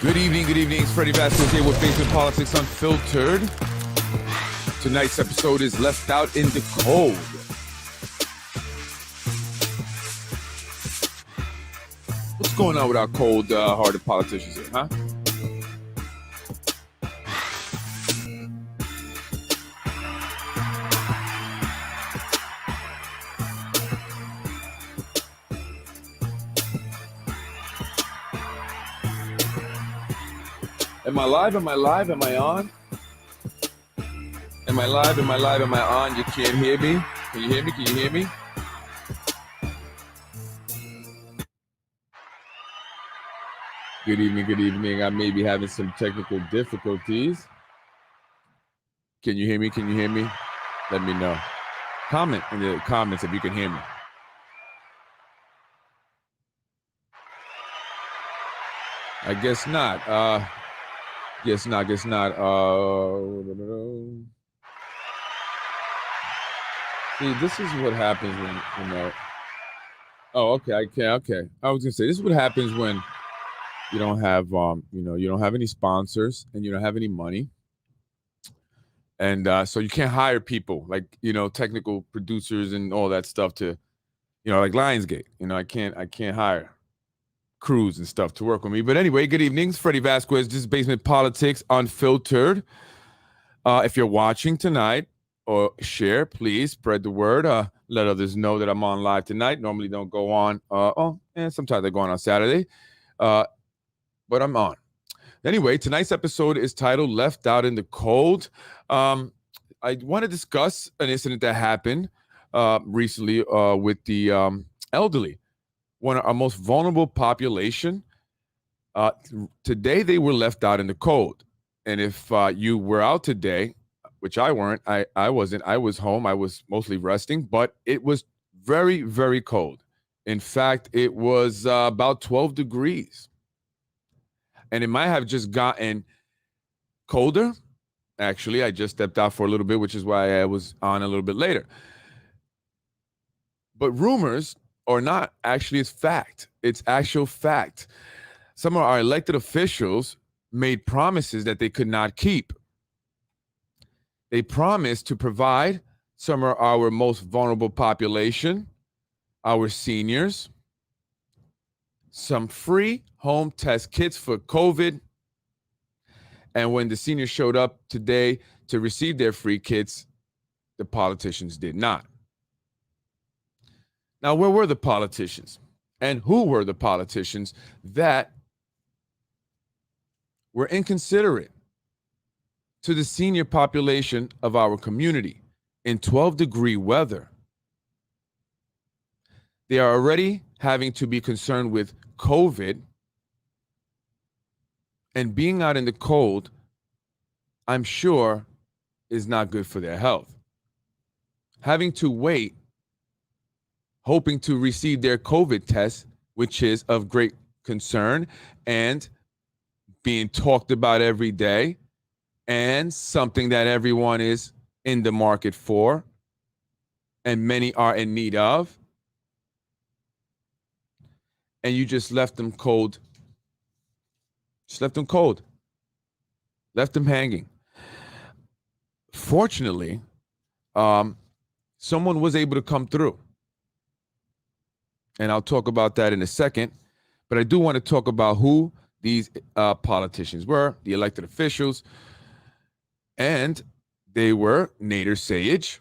Good evening, good evening. It's Freddie Vasquez here with Basement Politics Unfiltered. Tonight's episode is Left Out in the Cold. What's going on with our cold-hearted politicians here, huh? Am I live? Am I live? Am I on? Am I live? Am I live? Am I on? You can't hear me? Can you hear me? Can you hear me? Good evening, good evening. I may be having some technical difficulties. Can you hear me? Can you hear me? Let me know. Comment in the comments if you can hear me. I guess not. Guess not. See, this is what happens when, oh, okay, okay. I was gonna say, this is what happens when you don't have, you don't have any sponsors and you don't have any money. And so you can't hire people like, technical producers and all that stuff to, like Lionsgate. I can't hire crews and stuff to work with me. But anyway, good evening. It's Freddie Vasquez. This is Basement Politics Unfiltered. If you're watching tonight or share, please spread the word. Let others know that I'm on live tonight. Normally don't go on. Sometimes I go on Saturday. But I'm on. Anyway, tonight's episode is titled Left Out in the Cold. I want to discuss an incident that happened recently with the elderly. One of our most vulnerable population. Today, they were left out in the cold. And if you were out today, which I weren't, I wasn't, I was home, I was mostly resting, but it was very, very cold. In fact, it was about 12 degrees. And it might have just gotten colder. Actually, I just stepped out for a little bit, which is why I was on a little bit later. But rumors or not, actually, it's fact. It's actual fact. Some of our elected officials made promises that they could not keep. They promised to provide some of our most vulnerable population, our seniors, some free home test kits for COVID. And when the seniors showed up today to receive their free kits, the politicians did not. Now, where were the politicians? And who were the politicians that were inconsiderate to the senior population of our community in 12-degree weather? They are already having to be concerned with COVID, and being out in the cold, I'm sure, is not good for their health. Having to wait, hoping to receive their COVID test, which is of great concern and being talked about every day and something that everyone is in the market for and many are in need of. And you just left them cold. Just left them cold. Left them hanging. Fortunately, someone was able to come through. And I'll talk about that in a second. But I do want to talk about who these politicians were, the elected officials. And they were Nader Sayegh.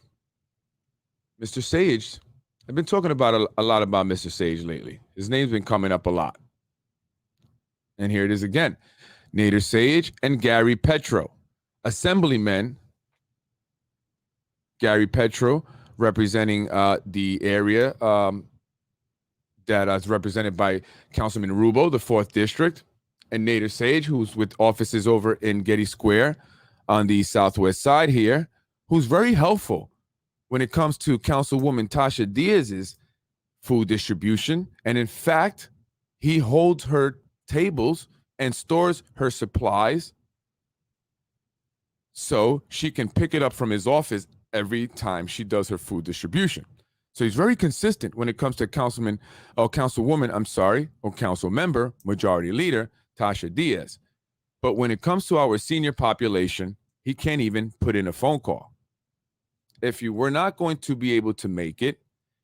Mr. Sayegh, I've been talking about a lot about Mr. Sayegh lately. His name's been coming up a lot. And here it is again. Nader Sayegh and Gary Petro, assemblymen. Gary Petro representing the area that is represented by Councilman Rubo, the 4th District, and Nader Sayegh, who's with offices over in Getty Square on the southwest side here, who's very helpful when it comes to Councilwoman Tasha Diaz's food distribution. And in fact, he holds her tables and stores her supplies so she can pick it up from his office every time she does her food distribution. So he's very consistent when it comes to councilwoman, or council member, majority leader, Tasha Diaz. But when it comes to our senior population, he can't even put in a phone call. If you were not going to be able to make it,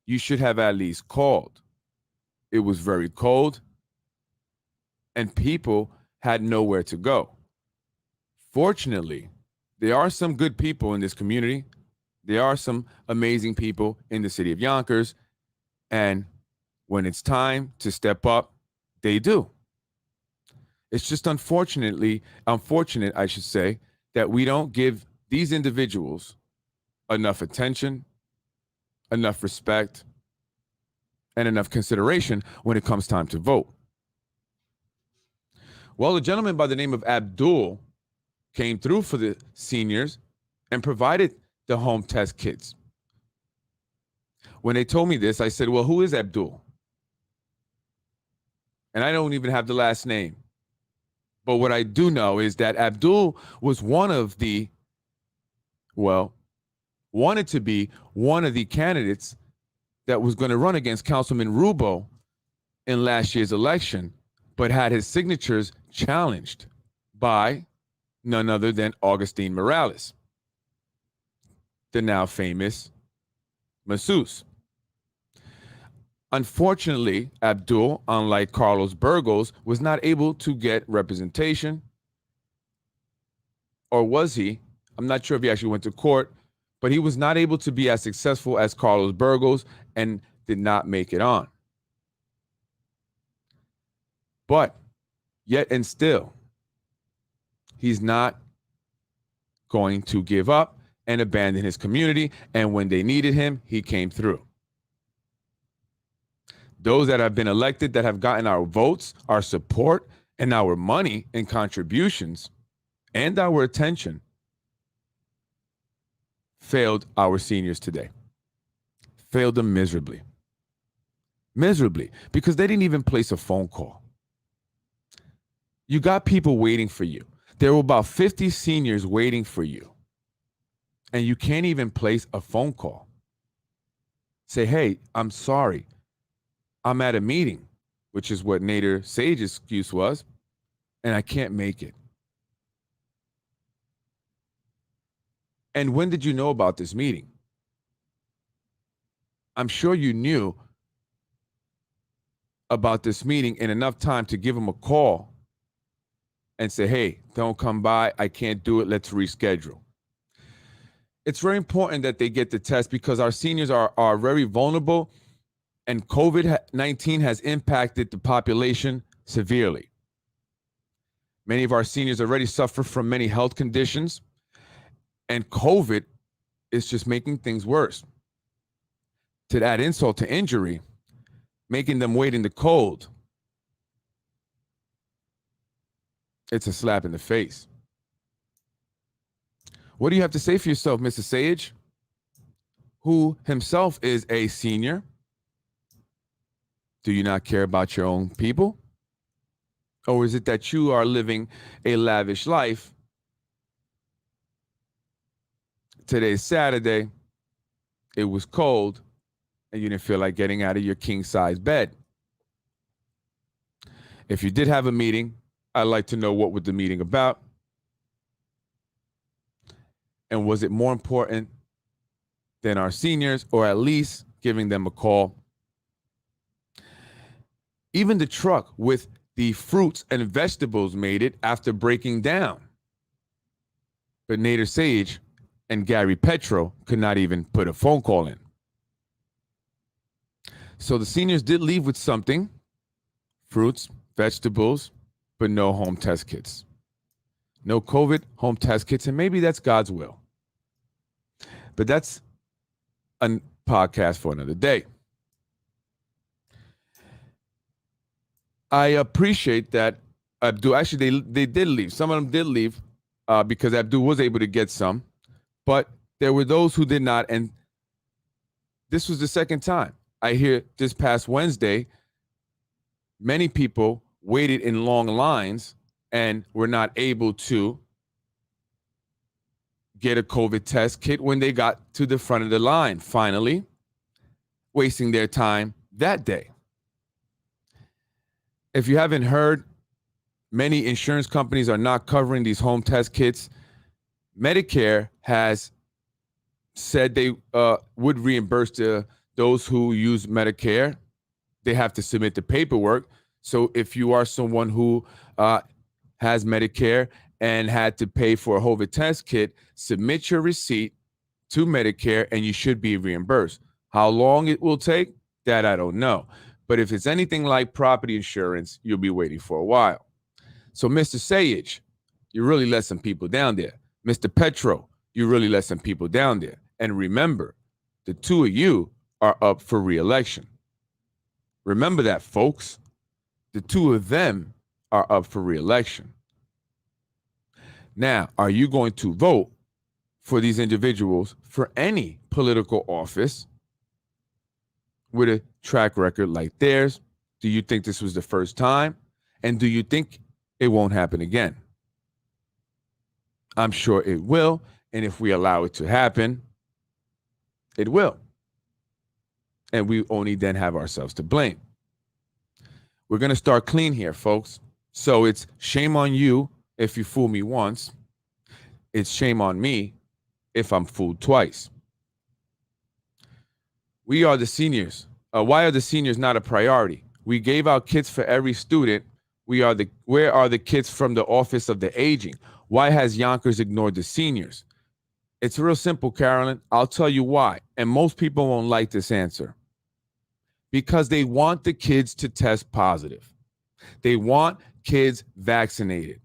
you should have at least called. It was very cold, and people had nowhere to go. Fortunately, there are some good people in this community. There are some amazing people in the city of Yonkers. And when it's time to step up, they do. It's just unfortunate, I should say, that we don't give these individuals enough attention, enough respect, and enough consideration when it comes time to vote. Well, a gentleman by the name of Abdul came through for the seniors and provided the home test kits. When they told me this, I said, well, who is Abdul? And I don't even have the last name. But what I do know is that Abdul was wanted to be one of the candidates that was going to run against Councilman Rubo in last year's election, but had his signatures challenged by none other than Augustine Morales, the now famous masseuse. Unfortunately, Abdul, unlike Carlos Burgos, was not able to get representation. Or was he? I'm not sure if he actually went to court, but he was not able to be as successful as Carlos Burgos and did not make it on. But yet and still, he's not going to give up and abandon his community. And when they needed him, he came through. Those that have been elected, that have gotten our votes, our support, and our money and contributions and our attention, failed our seniors today. Failed them miserably. Miserably, because they didn't even place a phone call. You got people waiting for you. There were about 50 seniors waiting for you. And you can't even place a phone call. Say, hey, I'm sorry. I'm at a meeting, which is what Nader Sage's excuse was, and I can't make it. And when did you know about this meeting? I'm sure you knew about this meeting in enough time to give them a call and say, hey, don't come by. I can't do it. Let's reschedule. It's very important that they get the test because our seniors are very vulnerable, and COVID-19 has impacted the population severely. Many of our seniors already suffer from many health conditions, and COVID is just making things worse. To add insult to injury, making them wait in the cold, it's a slap in the face. What do you have to say for yourself, Mr. Sage, who himself is a senior? Do you not care about your own people? Or is it that you are living a lavish life? Today's Saturday, it was cold, and you didn't feel like getting out of your king-size bed. If you did have a meeting, I'd like to know what was the meeting about. And was it more important than our seniors, or at least giving them a call? Even the truck with the fruits and vegetables made it after breaking down. But Nader Sage and Gary Petro could not even put a phone call in. So the seniors did leave with something, fruits, vegetables, but no home test kits. No COVID home test kits, and maybe that's God's will. But that's a podcast for another day. I appreciate that Abdul, actually they did leave. Some of them did leave because Abdul was able to get some, but there were those who did not. And this was the second time. I hear this past Wednesday, many people waited in long lines and were not able to get a COVID test kit when they got to the front of the line, finally, wasting their time that day. If you haven't heard, many insurance companies are not covering these home test kits. Medicare has said they would reimburse those who use Medicare. They have to submit the paperwork. So if you are someone who has Medicare and had to pay for a COVID test kit, submit your receipt to Medicare and you should be reimbursed. How long it will take, that I don't know. But if it's anything like property insurance, you'll be waiting for a while. So Mr. Sayage, you really let some people down there. Mr. Petro, you really let some people down there. And remember, the two of you are up for re-election. Remember that, folks. The two of them are up for re-election. Now, are you going to vote for these individuals for any political office with a track record like theirs? Do you think this was the first time? And do you think it won't happen again? I'm sure it will. And if we allow it to happen, it will. And we only then have ourselves to blame. We're going to start clean here, folks. So it's shame on you if you fool me once. It's shame on me if I'm fooled twice. We are the seniors. Why are the seniors not a priority? We gave out kits for every student. Where are the kits from the Office of the Aging? Why has Yonkers ignored the seniors? It's real simple, Carolyn. I'll tell you why. And most people won't like this answer. Because they want the kids to test positive. They want kids vaccinated.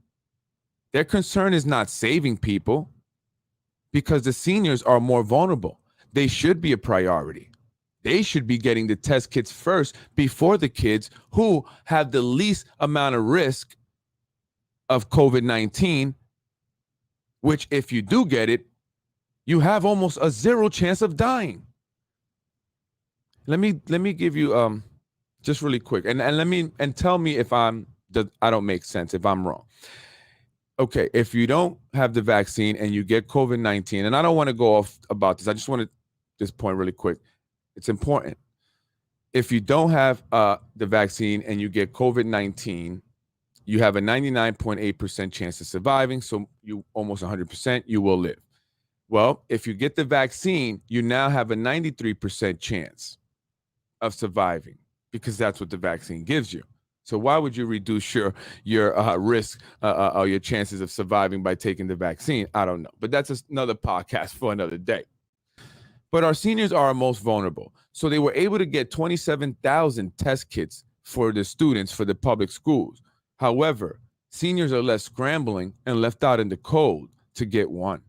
Their concern is not saving people because the seniors are more vulnerable. They should be a priority. They should be getting the test kits first before the kids who have the least amount of risk of COVID-19, which if you do get it, you have almost a 0 chance of dying. Let me give you just really quick and tell me if I don't make sense, if I'm wrong. Okay, if you don't have the vaccine and you get COVID-19, and I don't want to go off about this, I just want to this point really quick. It's important. If you don't have the vaccine and you get COVID-19, you have a 99.8% chance of surviving, so you almost 100%, you will live. Well, if you get the vaccine, you now have a 93% chance of surviving because that's what the vaccine gives you. So why would you reduce your risk or your chances of surviving by taking the vaccine? I don't know. But that's another podcast for another day. But our seniors are our most vulnerable. So they were able to get 27,000 test kits for the students for the public schools. However, seniors are left scrambling and left out in the cold to get one.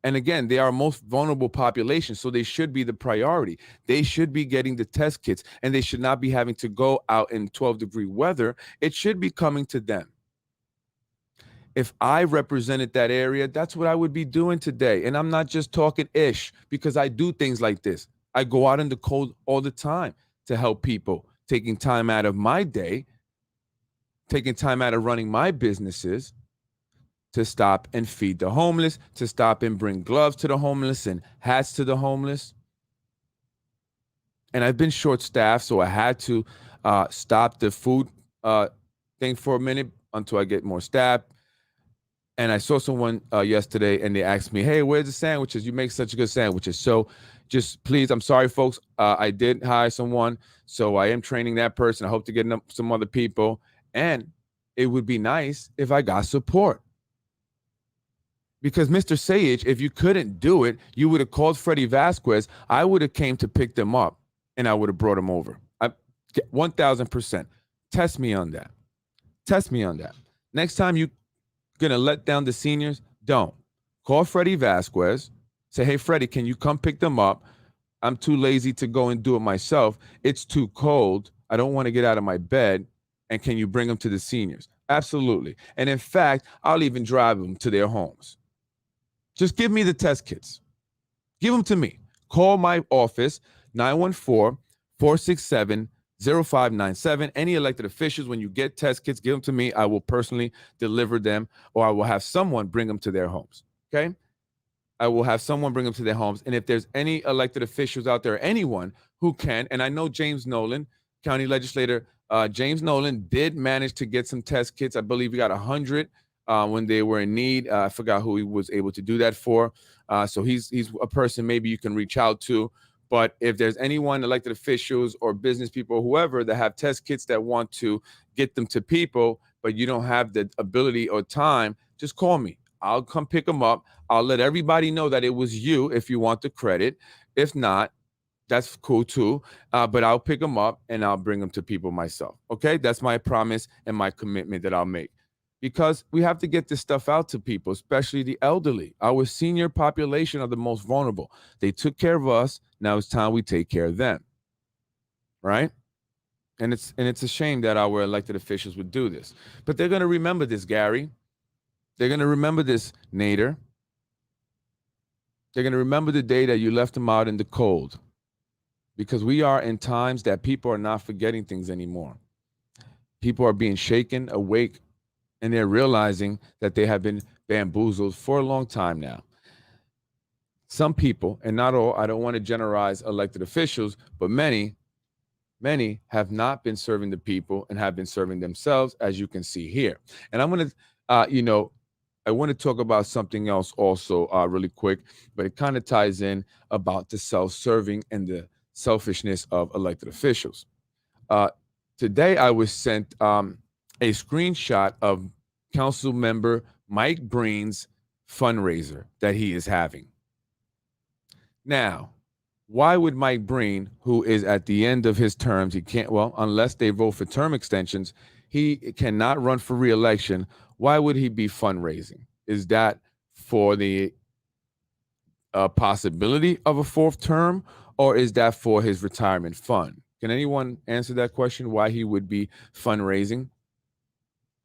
And again, they are our most vulnerable population, so they should be the priority. They should be getting the test kits, and they should not be having to go out in 12-degree weather. It should be coming to them. If I represented that area, that's what I would be doing today. And I'm not just talking ish, because I do things like this. I go out in the cold all the time to help people, taking time out of my day, taking time out of running my businesses, to stop and feed the homeless, to stop and bring gloves to the homeless and hats to the homeless. And I've been short-staffed, so I had to stop the food thing for a minute until I get more staff. And I saw someone yesterday, and they asked me, hey, where's the sandwiches? You make such good sandwiches. So just please, I'm sorry, folks. I did hire someone, so I am training that person. I hope to get some other people. And it would be nice if I got support. Because Mr. Sayage, if you couldn't do it, you would have called Freddie Vasquez. I would have came to pick them up, and I would have brought them over. 1,000%. Test me on that. Test me on that. Next time you're going to let down the seniors, don't. Call Freddie Vasquez. Say, hey, Freddie, can you come pick them up? I'm too lazy to go and do it myself. It's too cold. I don't want to get out of my bed. And can you bring them to the seniors? Absolutely. And in fact, I'll even drive them to their homes. Just give me the test kits. Give them to me. Call my office, 914-467-0597. Any elected officials, when you get test kits, give them to me. I will personally deliver them, or I will have someone bring them to their homes, okay? I will have someone bring them to their homes. And if there's any elected officials out there, anyone who can, and I know James Nolan, county legislator James Nolan did manage to get some test kits. I believe he got 100 when they were in need. I forgot who he was able to do that for. So he's a person maybe you can reach out to. But if there's anyone, elected officials or business people, or whoever, that have test kits that want to get them to people, but you don't have the ability or time, just call me. I'll come pick them up. I'll let everybody know that it was you if you want the credit. If not, that's cool too. But I'll pick them up and I'll bring them to people myself. Okay. That's my promise and my commitment that I'll make, because we have to get this stuff out to people, especially the elderly. Our senior population are the most vulnerable. They took care of us. Now it's time we take care of them. Right. And it's a shame that our elected officials would do this. But they're going to remember this, Gary. They're going to remember this, Nader. They're going to remember the day that you left them out in the cold, because we are in times that people are not forgetting things anymore. People are being shaken awake, and they're realizing that they have been bamboozled for a long time now. Some people, and not all, I don't want to generalize elected officials, but many have not been serving the people and have been serving themselves, as you can see here. And I'm going to, I want to talk about something else also really quick, but it kind of ties in about the self-serving and the selfishness of elected officials. Uh, Today, I was sent a screenshot of Council Member Mike Breen's fundraiser that he is having. Now, why would Mike Breen, who is at the end of his terms, he can't, well, unless they vote for term extensions, he cannot run for reelection. Why would he be fundraising? Is that for the possibility of a fourth term, or is that for his retirement fund? Can anyone answer that question? Why he would be fundraising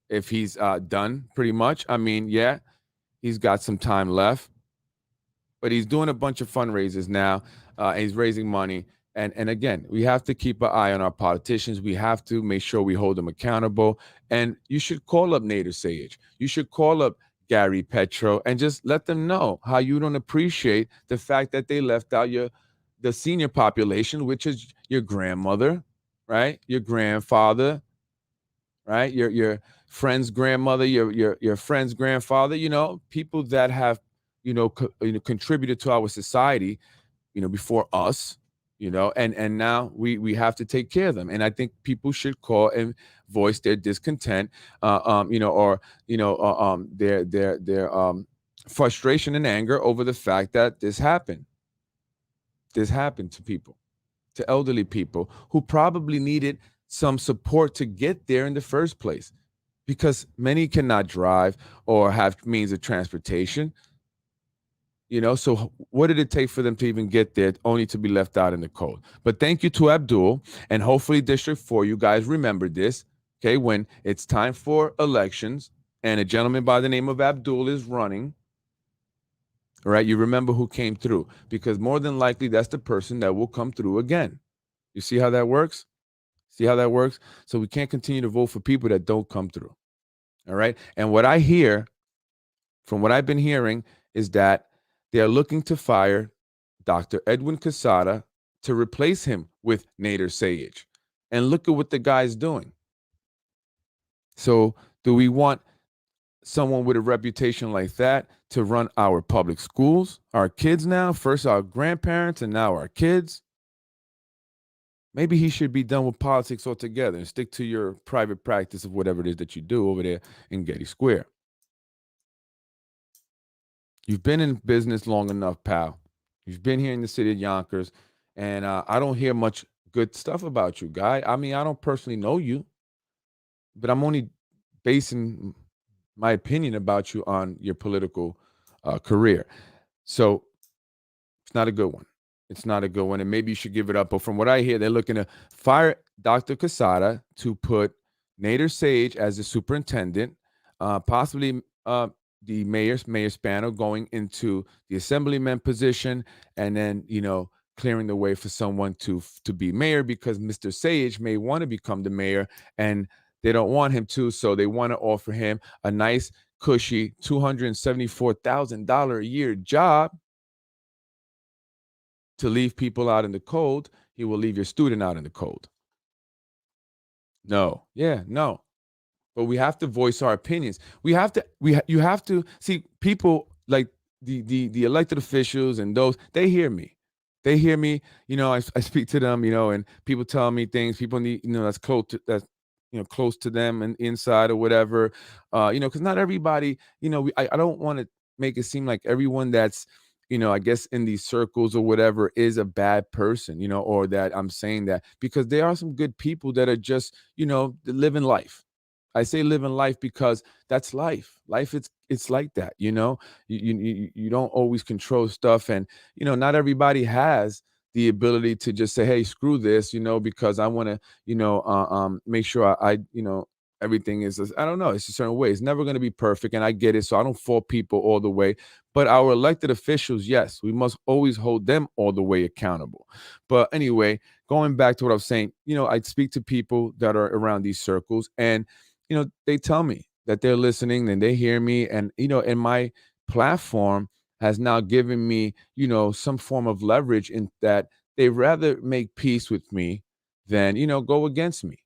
if he's done pretty much? I mean, yeah, he's got some time left, but he's doing a bunch of fundraisers now. He's raising money. And again, we have to keep an eye on our politicians. We have to make sure we hold them accountable. And you should call up Nader Sayegh. You should call up Gary Petro and just let them know how you don't appreciate the fact that they left out the senior population, which is your grandmother, right? Your grandfather, right? Your friend's grandmother, your friend's grandfather, people that have, contributed to our society, before us, and now we have to take care of them. And I think people should call and voice their discontent, or their frustration and anger over the fact that this happened. This happened to people, to elderly people who probably needed some support to get there in the first place, because many cannot drive or have means of transportation. So what did it take for them to even get there, only to be left out in the cold? But thank you to Abdul, and hopefully District 4, you guys remember this, okay? When it's time for elections and a gentleman by the name of Abdul is running, right? You remember who came through, because more than likely that's the person that will come through again. You see how that works? See how that works? So we can't continue to vote for people that don't come through, all right? And what I hear, from what I've been hearing, is that they are looking to fire Dr. Edwin Quesada to replace him with Nader Sayegh. And look at what the guy's doing. So do we want someone with a reputation like that to run our public schools, our kids now? First our grandparents and now our kids? Maybe he should be done with politics altogether and stick to your private practice of whatever it is that you do over there in Getty Square. You've been in business long enough, pal. You've been here in the city of Yonkers, and I don't hear much good stuff about you, guy. I mean, I don't personally know you, but I'm only basing my opinion about you on your political career. So it's not a good one. It's not a good one, and maybe you should give it up. But from what I hear, they're looking to fire Dr. Quesada to put Nader Sayegh as the superintendent, possibly the Mayor Spano going into the assemblyman position, and then clearing the way for someone to be mayor, because Mr. Sayegh may want to become the mayor, and they don't want him to, so they want to offer him a nice, cushy $274,000 a year job to leave people out in the cold. He will leave your student out in the cold. No. Yeah, no. But we have to voice our opinions. You have to see people like the elected officials and those they hear me. They hear me, I speak to them, and people tell me things, people need, that's close to them and inside or whatever. Because not everybody, I don't want to make it seem like everyone that's I guess in these circles or whatever is a bad person, or that I'm saying that because there are some good people that are just, living life. I say living life because that's life. Life, it's like that. You don't always control stuff, and not everybody has the ability to just say, "Hey, screw this," because I want to, make sure everything is. I don't know. It's a certain way. It's never going to be perfect, and I get it. So I don't fault people all the way. But our elected officials, yes, we must always hold them all the way accountable. But anyway, going back to what I was saying, I speak to people that are around these circles, and they tell me that they're listening and they hear me. And, and my platform has now given me, some form of leverage in that they rather make peace with me than, go against me.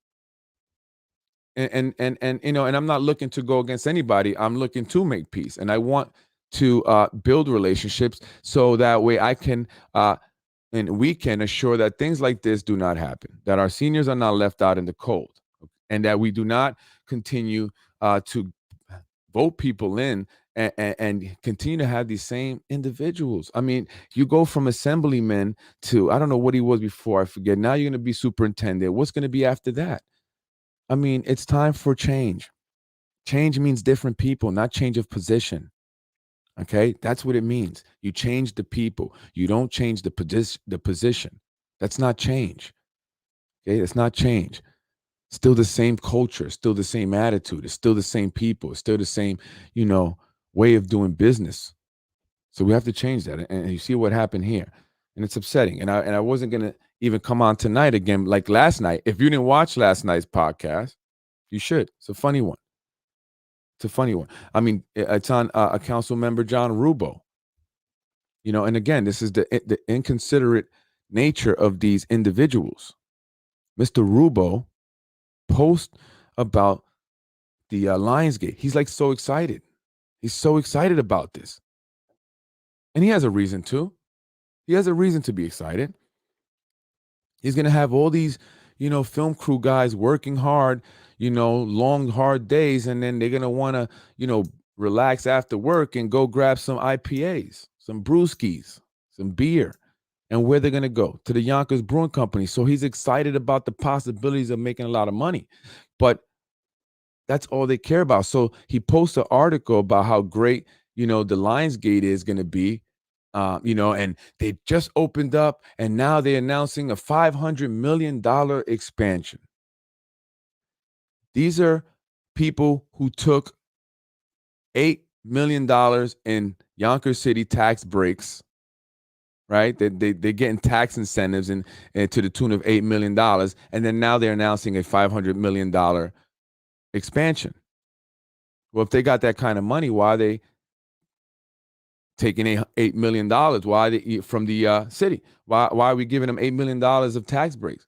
And I'm not looking to go against anybody. I'm looking to make peace. And I want to build relationships so that way I can and we can assure that things like this do not happen, that our seniors are not left out in the cold, and that we do not continue to vote people in and continue to have these same individuals. I mean, you go from assemblyman to, I don't know what he was before, I forget. Now you're going to be superintendent. What's going to be after that? I mean, it's time for change. Change means different people, not change of position. Okay, that's what it means. You change the people. You don't change the position. That's not change. Okay, it's not change. Still the same culture, still the same attitude, it's still the same people, it's still the same, you know, way of doing business. So we have to change that. And you see what happened here. And it's upsetting. And I wasn't gonna even come on tonight again like last night. If you didn't watch last night's podcast, you should. It's a funny one. It's a funny one. I mean, it's on a council member, John Rubo. And again, this is the inconsiderate nature of these individuals. Mr. Rubo post about the Lionsgate. He's like so excited. He's so excited about this. And he has a reason to. He has a reason to be excited. He's going to have all these, film crew guys working hard, long, hard days. And then they're going to want to, relax after work and go grab some IPAs, some brewskis, some beer. And where they're going to go? To the Yonkers Brewing Company. So he's excited about the possibilities of making a lot of money. But that's all they care about. So he posts an article about how great, the Lionsgate is going to be, and they just opened up and now they're announcing a $500 million expansion. These are people who took $8 million in Yonkers City tax breaks, right? They're getting tax incentives and to the tune of $8 million. And then now they're announcing a $500 million expansion. Well, if they got that kind of money, why are they taking $8 million? Why are they from the city? Why are we giving them $8 million of tax breaks?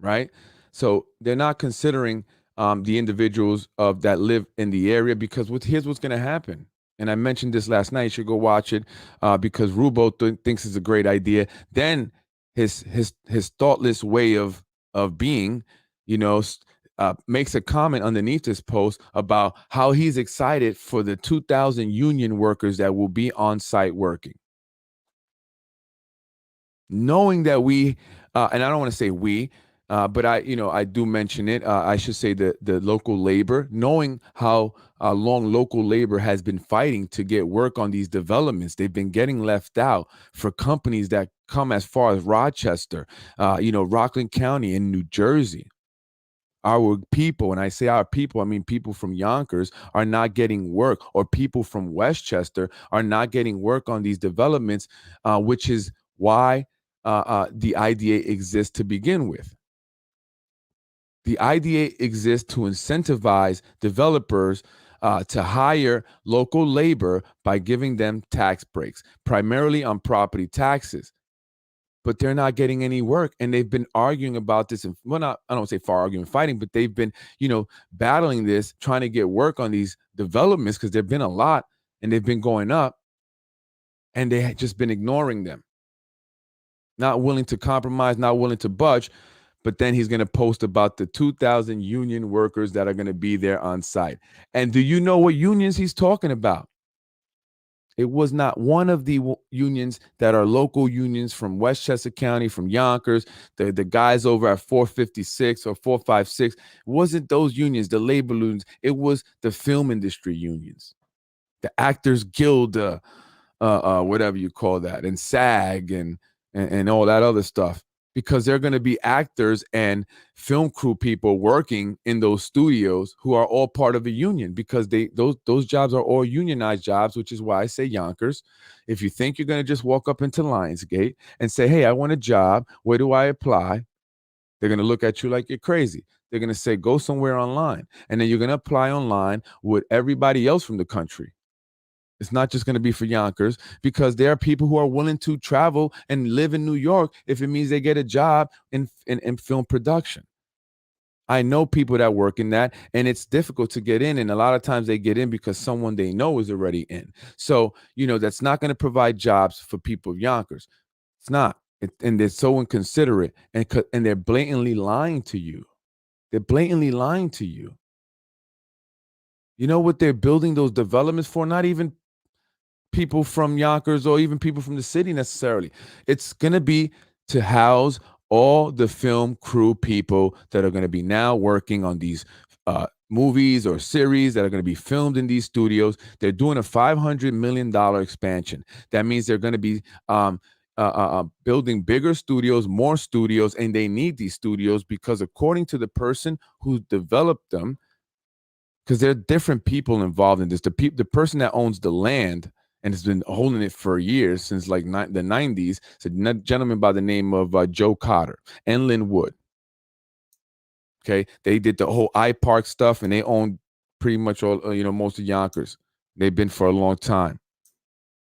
Right? So they're not considering the individuals of that live in the area because here's what's going to happen. And I mentioned this last night. You should go watch it because Rubo thinks it's a great idea. Then his thoughtless way of being, makes a comment underneath this post about how he's excited for the 2,000 union workers that will be on site working. Knowing that we, and I don't want to say we, but I do mention it. I should say the local labor, knowing how long local labor has been fighting to get work on these developments. They've been getting left out for companies that come as far as Rochester, Rockland County in New Jersey. Our people, and I say our people, I mean people from Yonkers, are not getting work, or people from Westchester are not getting work on these developments, which is why the IDA exists to begin with. The IDA exists to incentivize developers to hire local labor by giving them tax breaks, primarily on property taxes. but they're not getting any work. And they've been arguing about this. And well, not, I don't say far arguing, fighting, but they've been, battling this, trying to get work on these developments because there've been a lot and they've been going up and they had just been ignoring them, not willing to compromise, not willing to budge. But then he's going to post about the 2,000 union workers that are going to be there on site. And do you know what unions he's talking about? It was not one of the unions that are local unions from Westchester County, from Yonkers, the guys over at 456 or 456. It wasn't those unions, the labor unions. It was the film industry unions, the Actors Guild, whatever you call that, and SAG and all that other stuff. Because they're going to be actors and film crew people working in those studios who are all part of a union, because those jobs are all unionized jobs, which is why I say Yonkers. If you think you're going to just walk up into Lionsgate and say, hey, I want a job, where do I apply? They're going to look at you like you're crazy. They're going to say, go somewhere online. And then you're going to apply online with everybody else from the country. It's not just going to be for Yonkers, because there are people who are willing to travel and live in New York if it means they get a job in film production. I know people that work in that, and it's difficult to get in. And a lot of times they get in because someone they know is already in. So, that's not going to provide jobs for people of Yonkers. It's not. And they're so inconsiderate, and they're blatantly lying to you. They're blatantly lying to you. You know what they're building those developments for? Not even people from Yonkers or even people from the city necessarily. It's going to be to house all the film crew people that are going to be now working on these movies or series that are going to be filmed in these studios. They're doing a $500 million expansion. That means they're going to be building bigger studios, more studios, and they need these studios because, according to the person who developed them, because there are different people involved in this. The person that owns the land and has been holding it for years, since like the 90s, it's a gentleman by the name of Joe Cotter and Lynn Wood. Okay, they did the whole iPark stuff, and they own pretty much all, most of Yonkers. They've been for a long time,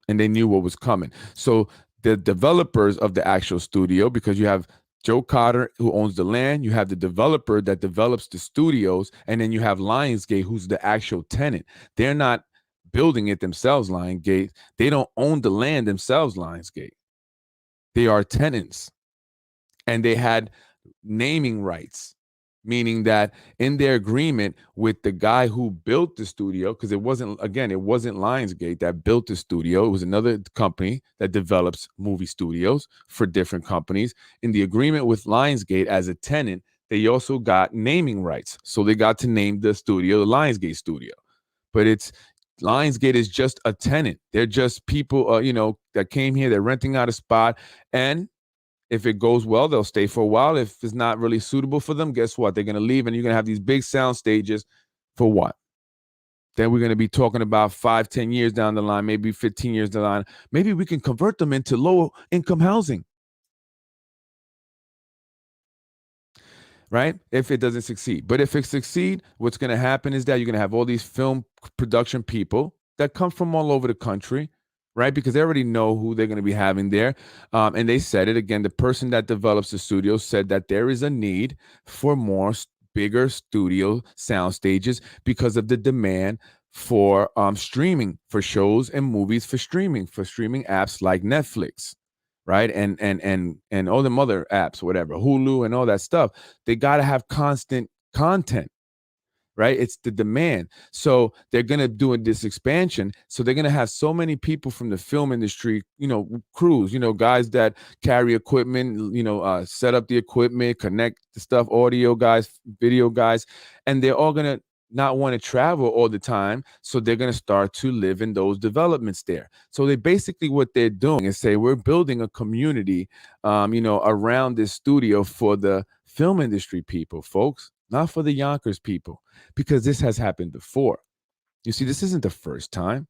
and they knew what was coming. So the developers of the actual studio, because you have Joe Cotter, who owns the land, you have the developer that develops the studios, and then you have Lionsgate, who's the actual tenant. They're not building it themselves, Lionsgate. They don't own the land themselves, Lionsgate. They are tenants. And they had naming rights, meaning that in their agreement with the guy who built the studio, because it wasn't Lionsgate that built the studio. It was another company that develops movie studios for different companies. In the agreement with Lionsgate as a tenant, they also got naming rights. So they got to name the studio the Lionsgate Studio. But Lionsgate is just a tenant. They're just people, that came here. They're renting out a spot. And if it goes well, they'll stay for a while. If it's not really suitable for them, guess what? They're going to leave, and you're going to have these big sound stages for what? Then we're going to be talking about 5-10 years down the line, maybe 15 years down the line. Maybe we can convert them into low-income housing. Right? If it doesn't succeed. But if it succeeds, what's going to happen is that you're going to have all these film production people that come from all over the country, right? Because they already know who they're going to be having there. And they said it again, the person that develops the studio said that there is a need for more bigger studio sound stages because of the demand for streaming, for shows and movies, for streaming apps like Netflix. Right. And all them other apps, whatever, Hulu and all that stuff. They got to have constant content. Right. It's the demand. So they're going to do this expansion. So they're going to have so many people from the film industry, crews, guys that carry equipment, set up the equipment, connect the stuff, audio guys, video guys, and they're all going to not want to travel all the time. So they're going to start to live in those developments there. So they basically, what they're doing is say, we're building a community, around this studio for the film industry people, folks, not for the Yonkers people, because this has happened before. You see, this isn't the first time.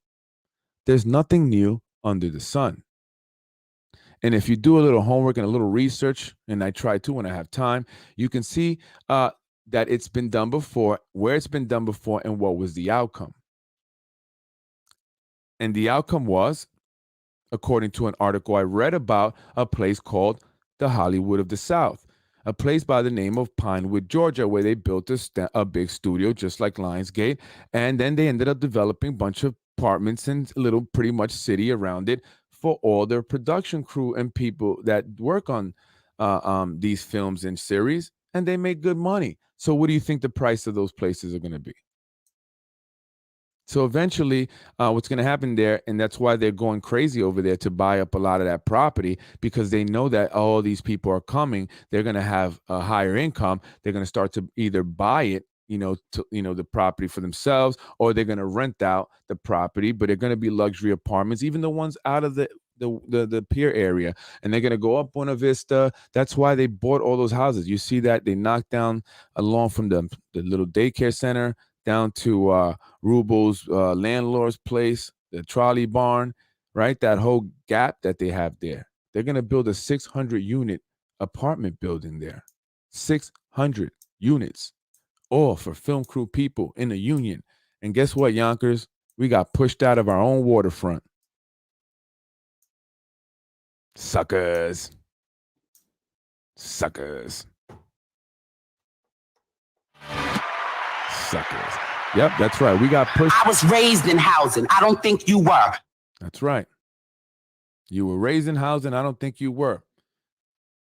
There's nothing new under the sun. And if you do a little homework and a little research, and I try to when I have time, you can see that it's been done before, where it's been done before, and what was the outcome. And the outcome was, according to an article I read, about a place called the Hollywood of the South, a place by the name of Pinewood, Georgia, where they built a big studio just like Lionsgate. And then they ended up developing a bunch of apartments and little pretty much city around it for all their production crew and people that work on these films and series, and they make good money. So what do you think the price of those places are going to be? So eventually, what's going to happen there, and that's why they're going crazy over there to buy up a lot of that property, because they know that all these people are coming. They're going to have a higher income. They're going to start to either buy it, the property for themselves, or they're going to rent out the property. But they're going to be luxury apartments, even the ones out of the pier area, and they're going to go up Buena Vista. That's why they bought all those houses. You see that they knocked down along from the little daycare center down to Rubel's landlord's place, the trolley barn, right? That whole gap that they have there. They're going to build a 600 unit apartment building there. 600 units, all for film crew people in the union. And guess what, Yonkers? We got pushed out of our own waterfront. Suckers. Suckers. Suckers. Yep, that's right. We got pushed. I was raised in housing. I don't think you were. That's right. You were raised in housing. I don't think you were.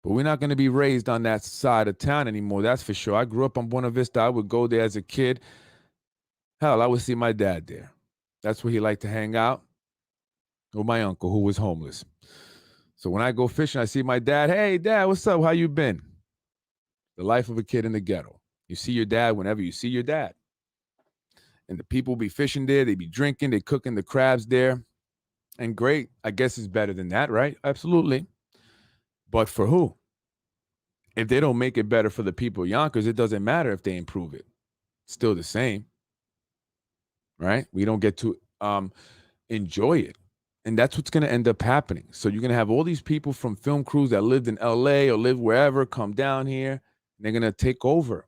But we're not going to be raised on that side of town anymore. That's for sure. I grew up on Buena Vista. I would go there as a kid. Hell, I would see my dad there. That's where he liked to hang out. Or my uncle, who was homeless. So when I go fishing, I see my dad. Hey, Dad, what's up? How you been? The life of a kid in the ghetto. You see your dad whenever you see your dad. And the people be fishing there. They be drinking. They cooking the crabs there. And great. I guess it's better than that, right? Absolutely. But for who? If they don't make it better for the people of Yonkers, it doesn't matter if they improve it. It's still the same, right? We don't get to enjoy it. And that's what's going to end up happening. So you're going to have all these people from film crews that lived in LA or live wherever come down here. And they're going to take over.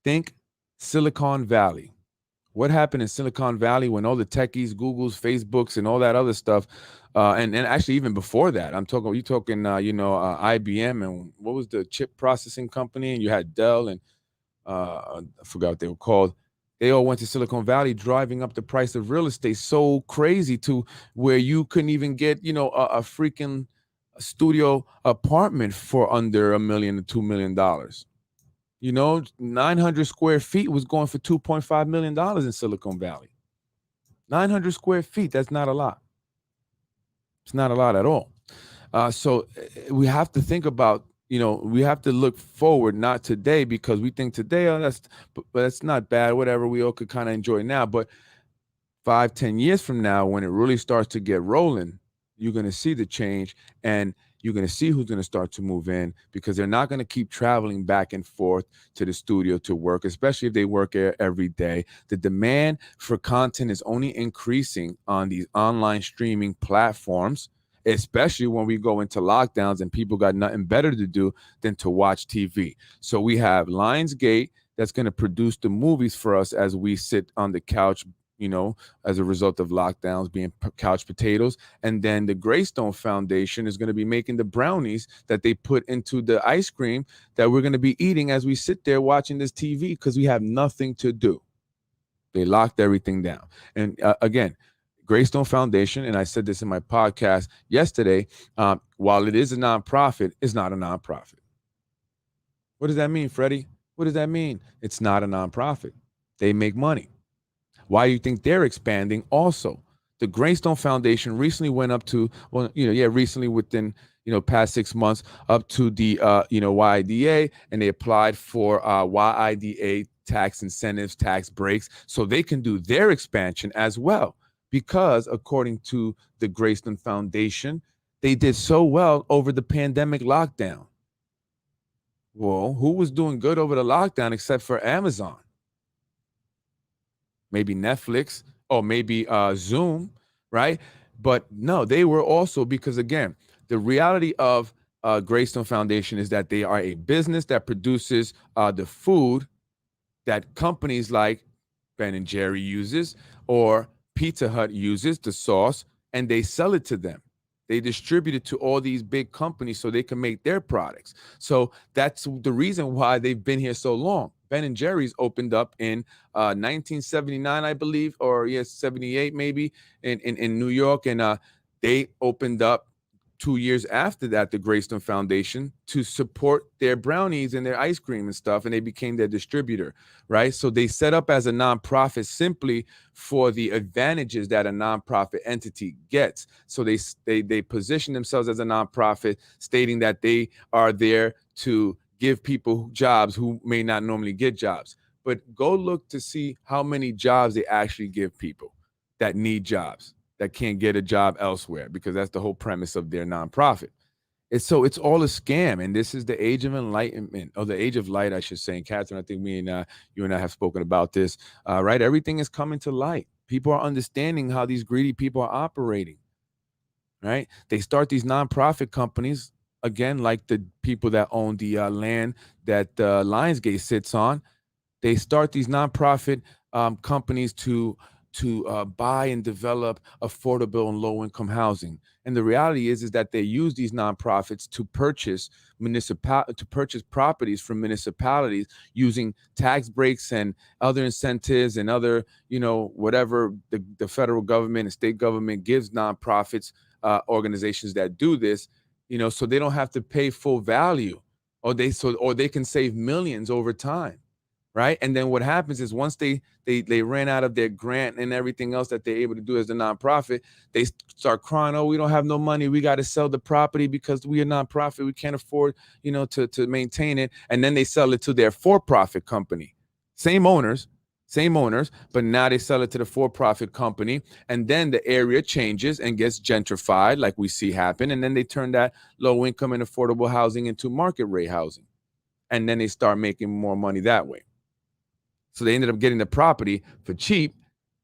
Think Silicon Valley. What happened in Silicon Valley when all the techies, Googles, Facebooks, and all that other stuff, and actually even before that, you're talking, IBM, and what was the chip processing company? And you had Dell, and I forgot what they were called. They all went to Silicon Valley, driving up the price of real estate so crazy to where you couldn't even get, a freaking studio apartment for under $1 million to $2 million. 900 square feet was going for $2.5 million in Silicon Valley. 900 square feet, that's not a lot. It's not a lot at all. So we have to think about, we have to look forward, not today, because we think today, but that's not bad, whatever, we all could kind of enjoy now. But 5-10 years from now, when it really starts to get rolling, you're going to see the change, and you're going to see who's going to start to move in, because they're not going to keep traveling back and forth to the studio to work, especially if they work every day. The demand for content is only increasing on these online streaming platforms, especially when we go into lockdowns and people got nothing better to do than to watch TV. So we have Lionsgate that's going to produce the movies for us as we sit on the couch, as a result of lockdowns, being couch potatoes. And then the Greystone Foundation is going to be making the brownies that they put into the ice cream that we're going to be eating as we sit there watching this TV, because we have nothing to do. They locked everything down. And again, Greystone Foundation, and I said this in my podcast yesterday, while it is a nonprofit, it's not a nonprofit. What does that mean, Freddie? What does that mean? It's not a nonprofit. They make money. Why do you think they're expanding also? The Greystone Foundation recently went up to, recently within, past 6 months, up to the, YIDA, and they applied for YIDA tax incentives, tax breaks, so they can do their expansion as well. Because according to the Greystone Foundation, they did so well over the pandemic lockdown. Well, who was doing good over the lockdown except for Amazon? Maybe Netflix, or maybe Zoom, right? But no, they were also, because again, the reality of Greystone Foundation is that they are a business that produces the food that companies like Ben and Jerry uses, or Pizza Hut uses, the sauce, and they sell it to them. They distribute it to all these big companies so they can make their products. So that's the reason why they've been here so long. Ben and Jerry's opened up in 1979, I believe, or yes, 78 maybe, in New York, and they opened up 2 years after that, the Greystone Foundation, to support their brownies and their ice cream and stuff, and they became their distributor, right? So they set up as a nonprofit simply for the advantages that a nonprofit entity gets. So they position themselves as a nonprofit, stating that they are there to give people jobs who may not normally get jobs. But go look to see how many jobs they actually give people that need jobs, that can't get a job elsewhere, because that's the whole premise of their nonprofit. It's all a scam, and this is the age of enlightenment, or the age of light, I should say. And Catherine, I think you and I have spoken about this, right? Everything is coming to light. People are understanding how these greedy people are operating, right? They start these nonprofit companies, again, like the people that own the land that Lionsgate sits on. They start these nonprofit companies to buy and develop affordable and low income housing. And the reality is that they use these nonprofits to purchase properties from municipalities using tax breaks and other incentives and other, whatever the federal government and state government gives nonprofits, organizations that do this, so they don't have to pay full value, or they can save millions over time. Right. And then what happens is, once they ran out of their grant and everything else that they're able to do as a nonprofit, they start crying, oh, we don't have no money. We got to sell the property because we are nonprofit. We can't afford, to maintain it. And then they sell it to their for-profit company. Same owners, but now they sell it to the for-profit company. And then the area changes and gets gentrified, like we see happen. And then they turn that low income and affordable housing into market rate housing. And then they start making more money that way. So they ended up getting the property for cheap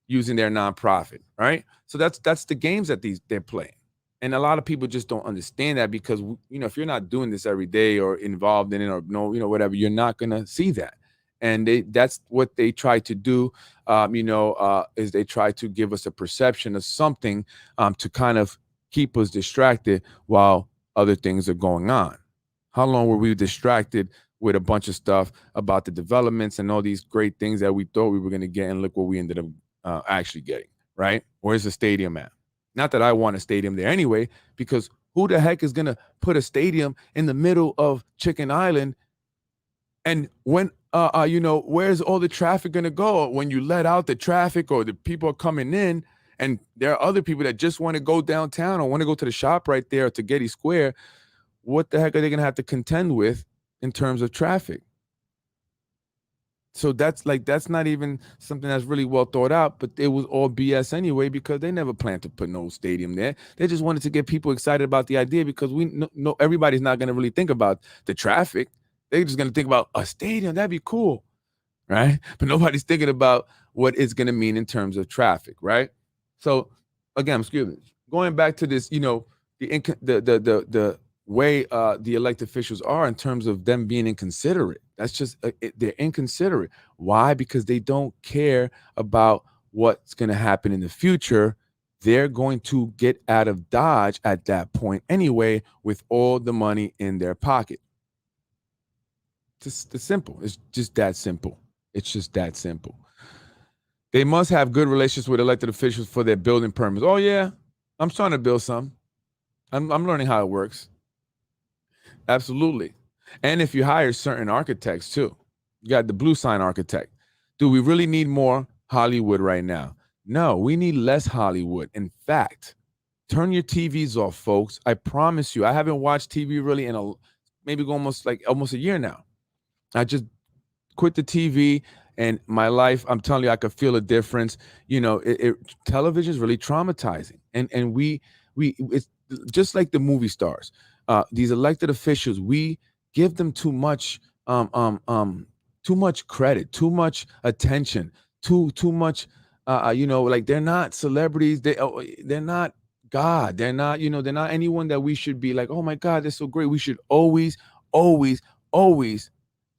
using their nonprofit, right? So that's the games that they're playing. And a lot of people just don't understand that, because, if you're not doing this every day or involved in it, or whatever, you're not going to see that. And that's what they try to do, is they try to give us a perception of something to kind of keep us distracted while other things are going on. How long were we distracted with a bunch of stuff about the developments and all these great things that we thought we were going to get, and look what we ended up actually getting, right? Where's the stadium at? Not that I want a stadium there anyway, because who the heck is going to put a stadium in the middle of Chicken Island? And when, where's all the traffic going to go when you let out the traffic, or the people are coming in, and there are other people that just want to go downtown or want to go to the shop right there to Getty Square? What the heck are they going to have to contend with in terms of traffic? So that's not even something that's really well thought out, but it was all BS anyway, because they never planned to put no stadium there. They just wanted to get people excited about the idea, because we know everybody's not going to really think about the traffic. They're just going to think about a stadium. That'd be cool, right? But nobody's thinking about what it's going to mean in terms of traffic, right? So again, excuse me, going back to this, the way the elected officials are in terms of them being inconsiderate. That's just they're inconsiderate. Why? Because they don't care about what's going to happen in the future. They're going to get out of Dodge at that point anyway, with all the money in their pocket. Just simple. It's just that simple. It's just that simple. They must have good relations with elected officials for their building permits. Oh yeah, I'm trying to build some. I'm learning how it works. Absolutely. And if you hire certain architects too, you got the blue sign architect. Do we really need more Hollywood right now? No, we need less Hollywood. In fact, turn your TVs off, folks. I promise you, I haven't watched TV really in maybe almost a year now. I just quit the TV, and my life, I'm telling you, I could feel a difference. Television is really traumatizing. And we it's just like the movie stars. These elected officials, we give them too much credit, too much attention, too much. They're not celebrities. They're not God. They're not they're not anyone that we should be like, oh my God, they're so great. We should always, always, always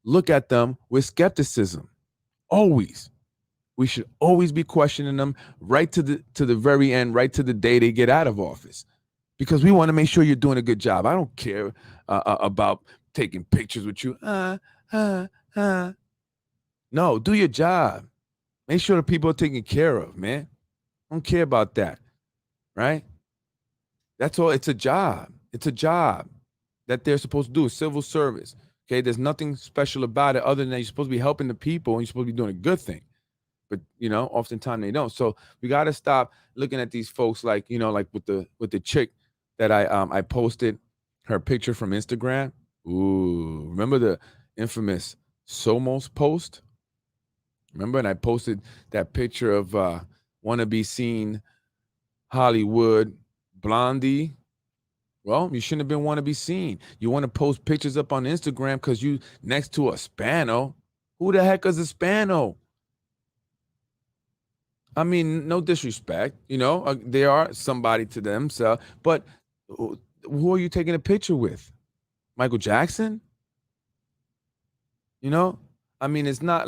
look at them with skepticism. Always. We should always be questioning them right to the very end, right to the day they get out of office. because we want to make sure you're doing a good job. I don't care about taking pictures with you. No, do your job. Make sure the people are taken care of, man. I don't care about that, right? That's all. It's a job. It's a job that they're supposed to do. Civil service. Okay, there's nothing special about it other than you're supposed to be helping the people and you're supposed to be doing a good thing. But oftentimes they don't. So we got to stop looking at these folks like like with the chick that I posted her picture from Instagram. Ooh, remember the infamous Somos post? Remember, and I posted that picture of wanna be seen Hollywood blondie. Well, you shouldn't have been want to be seen. You want to post pictures up on Instagram because you next to a Spano. Who the heck is a Spano? I mean, no disrespect, they are somebody to them. So, but who are you taking a picture with? Michael Jackson? I mean, it's not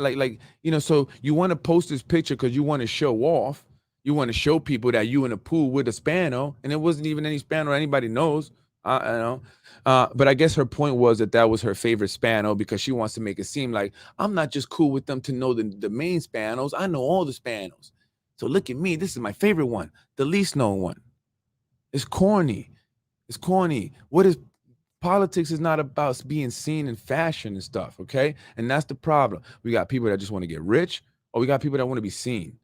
so you want to post this picture because you want to show off. You want to show people that you in a pool with a Spano, and it wasn't even any Spano anybody knows. But I guess her point was that was her favorite Spano because she wants to make it seem like I'm not just cool with them to know the main Spanos. I know all the Spanos. So look at me. This is my favorite one, the least known one. It's corny. It's corny. Politics is not about being seen in fashion and stuff, okay? And that's the problem. We got people that just want to get rich, or we got people that want to be seen,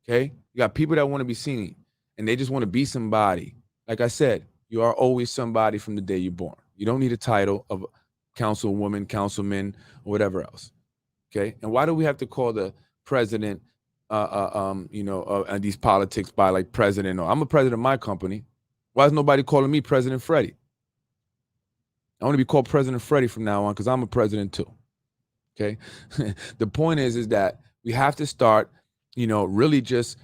okay? You got people that want to be seen, and they just want to be somebody. Like I said, you are always somebody from the day you're born. You don't need a title of councilwoman, councilman, or whatever else, okay? And why do we have to call the president, these politics by like president? Or I'm a president of my company. Why is nobody calling me President Freddie? I want to be called President Freddie from now on because I'm a president too. Okay. The point is that we have to start, really just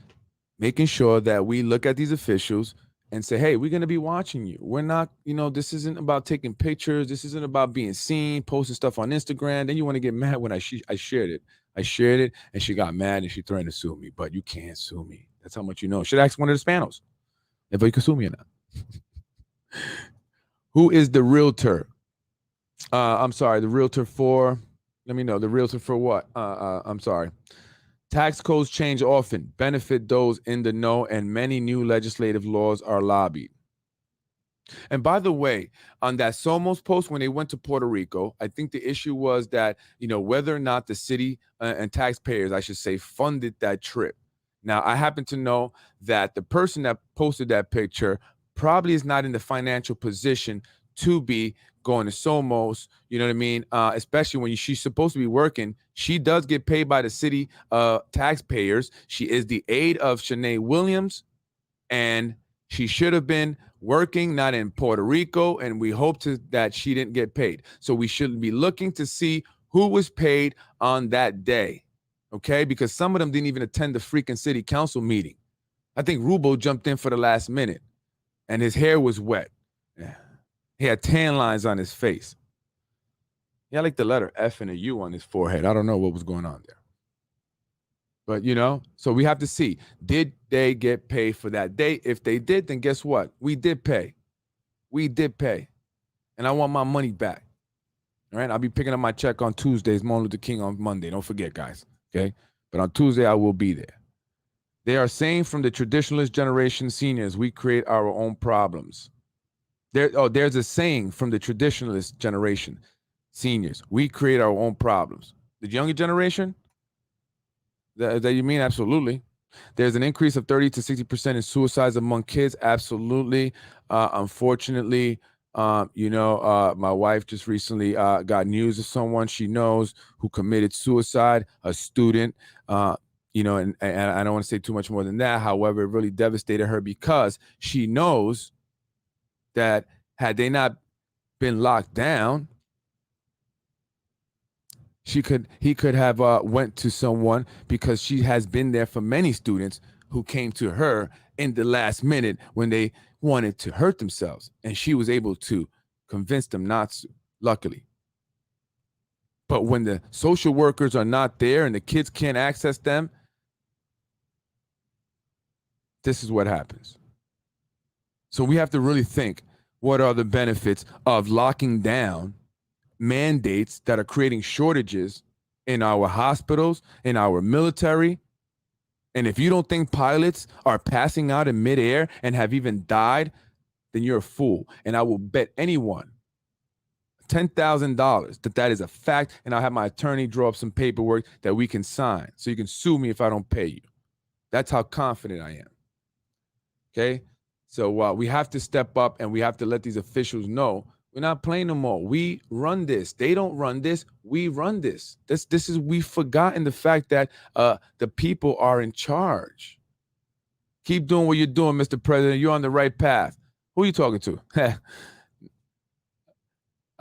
making sure that we look at these officials and say, hey, we're going to be watching you. We're not, this isn't about taking pictures. This isn't about being seen, posting stuff on Instagram. Then you want to get mad when I shared it. I shared it and she got mad and she threatened to sue me, but you can't sue me. That's how much you know. Should ask one of the Spanos if you can sue me or not. Who is the realtor? I'm sorry, the realtor for, let me know, the realtor for what? I'm sorry. Tax codes change often, benefit those in the know, and many new legislative laws are lobbied. And by the way, on that Somos post, when they went to Puerto Rico, I think the issue was that, whether or not the city and taxpayers, I should say, funded that trip. Now, I happen to know that the person that posted that picture probably is not in the financial position to be going to Somos, you know what I mean? Especially when she's supposed to be working. She does get paid by the city taxpayers. She is the aide of Shanae Williams, and she should have been working, not in Puerto Rico, and we hope that she didn't get paid. So we should be looking to see who was paid on that day, okay? Because some of them didn't even attend the freaking city council meeting. I think Rubo jumped in for the last minute, and his hair was wet. Yeah. He had tan lines on his face. He had like the letter F and a U on his forehead. I don't know what was going on there. But, so we have to see, did they get paid for that day? If they did, then guess what? We did pay. We did pay. And I want my money back. All right? I'll be picking up my check on Tuesdays, Martin Luther King on Monday. Don't forget, guys. Okay? But on Tuesday, I will be there. They are saying from the traditionalist generation seniors, we create our own problems. There's a saying from the traditionalist generation seniors, we create our own problems. The younger generation, that you mean? Absolutely. There's an increase of 30 to 60% in suicides among kids. Absolutely. Unfortunately, my wife just recently got news of someone she knows who committed suicide, a student, and I don't want to say too much more than that. However, it really devastated her because she knows that had they not been locked down, he could have went to someone, because she has been there for many students who came to her in the last minute when they wanted to hurt themselves, and she was able to convince them not to, luckily. But when the social workers are not there and the kids can't access them, this is what happens. So we have to really think, what are the benefits of locking down mandates that are creating shortages in our hospitals, in our military? And if you don't think pilots are passing out in midair and have even died, then you're a fool. And I will bet anyone $10,000 that is a fact. And I'll have my attorney draw up some paperwork that we can sign so you can sue me if I don't pay you. That's how confident I am. Okay? So we have to step up and we have to let these officials know we're not playing no more. We run this. They don't run this. We run this. This is, we've forgotten the fact that the people are in charge. Keep doing what you're doing, Mr. President. You're on the right path. Who are you talking to?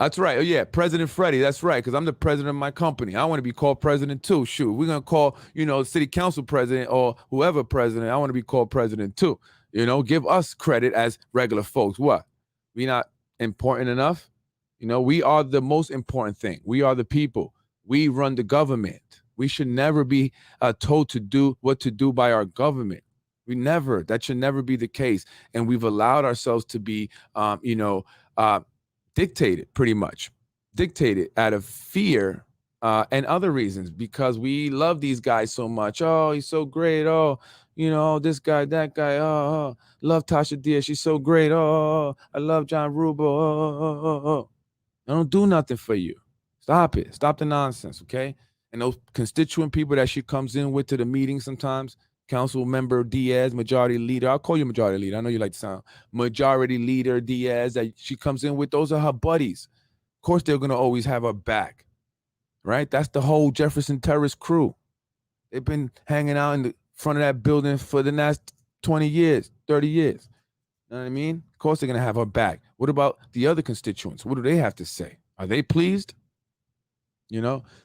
That's right. Oh, yeah, President Freddie. That's right, because I'm the president of my company. I want to be called president too. Shoot, we're going to call, city council president or whoever president. I want to be called president too. Give us credit as regular folks. What? We not important enough? We are the most important thing. We are the people. We run the government. We should never be told to do what to do by our government. That should never be the case. And we've allowed ourselves to be, dictated, pretty much dictated out of fear and other reasons, because we love these guys so much. Oh, he's so great. Oh, this guy, that guy. Oh, love Tasha Diaz. She's so great. Oh, I love John Rubo. Oh. I don't do nothing for you. Stop it. Stop the nonsense, okay? And those constituent people that she comes in with to the meeting sometimes, Council Member Diaz, Majority Leader. I'll call you Majority Leader. I know you like the sound. Majority Leader Diaz that she comes in with, those are her buddies. Of course, they're going to always have her back, right? That's the whole Jefferson Terrace crew. They've been hanging out in the front of that building for the last 20 years, 30 years. You know what I mean? Of course, they're going to have her back. What about the other constituents? What do they have to say? Are they pleased?